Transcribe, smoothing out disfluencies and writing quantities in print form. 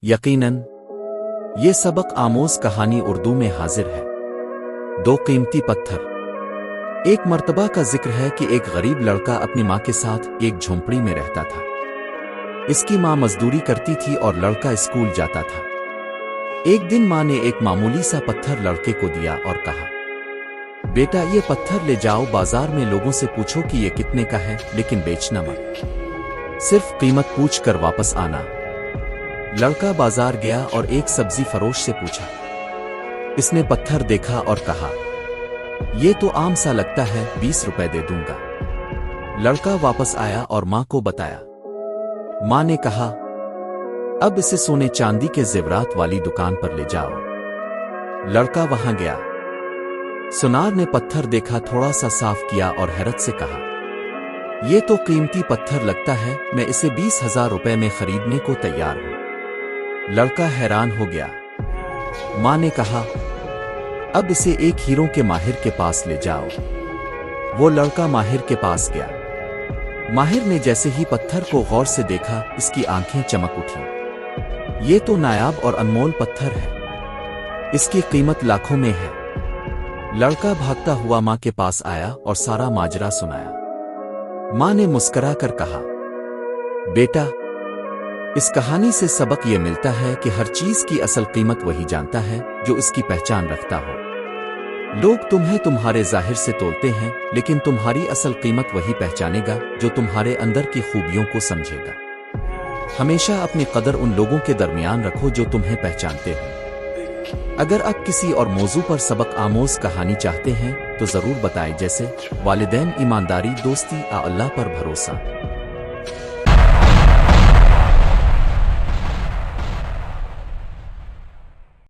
यकीनन ये सबक आमोज कहानी उर्दू में हाजिर है। दो कीमती पत्थर। एक मर्तबा का जिक्र है कि एक गरीब लड़का अपनी माँ के साथ एक झोंपड़ी में रहता था। इसकी माँ मजदूरी करती थी और लड़का स्कूल जाता था। एक दिन माँ ने एक मामूली सा पत्थर लड़के को दिया और कहा, बेटा ये पत्थर ले जाओ बाजार में, लोगों से पूछो कि ये कितने का है, लेकिन बेचना मत, सिर्फ कीमत पूछ कर वापस आना। लड़का बाजार गया और एक सब्जी फरोश से पूछा। इसने पत्थर देखा और कहा, ये तो आम सा लगता है, 20 रुपए दे दूंगा। लड़का वापस आया और माँ को बताया। माँ ने कहा, अब इसे सोने चांदी के जेवरात वाली दुकान पर ले जाओ। लड़का वहां गया। सुनार ने पत्थर देखा, थोड़ा सा साफ किया और हैरत से कहा, ये तो कीमती पत्थर लगता है, मैं इसे 20,000 रुपए में खरीदने को तैयार हूं। लड़का हैरान हो गया। माँ ने कहा, अब इसे एक हीरों के माहिर के पास ले जाओ। वो लड़का माहिर के पास गया। माहिर ने जैसे ही पत्थर को गौर से देखा, इसकी आंखें चमक उठी। ये तो नायाब और अनमोल पत्थर है, इसकी कीमत लाखों में है। लड़का भागता हुआ माँ के पास आया और सारा माजरा सुनाया। माँ ने मुस्कुरा कर कहा, बेटा इस कहानी से सबक ये मिलता है कि हर चीज की असल कीमत वही जानता है जो इसकी पहचान रखता हो। लोग तुम्हें तुम्हारे जाहिर से तोलते हैं, लेकिन तुम्हारी असल कीमत वही पहचानेगा जो तुम्हारे अंदर की खूबियों को समझेगा। हमेशा अपनी कदर उन लोगों के दरमियान रखो जो तुम्हें पहचानते हो। अगर आप किसी और मौजू पर सबक आमोज कहानी चाहते हैं तो जरूर बताएं, जैसे वालिदैन, ईमानदारी, दोस्ती, अल्लाह पर भरोसा।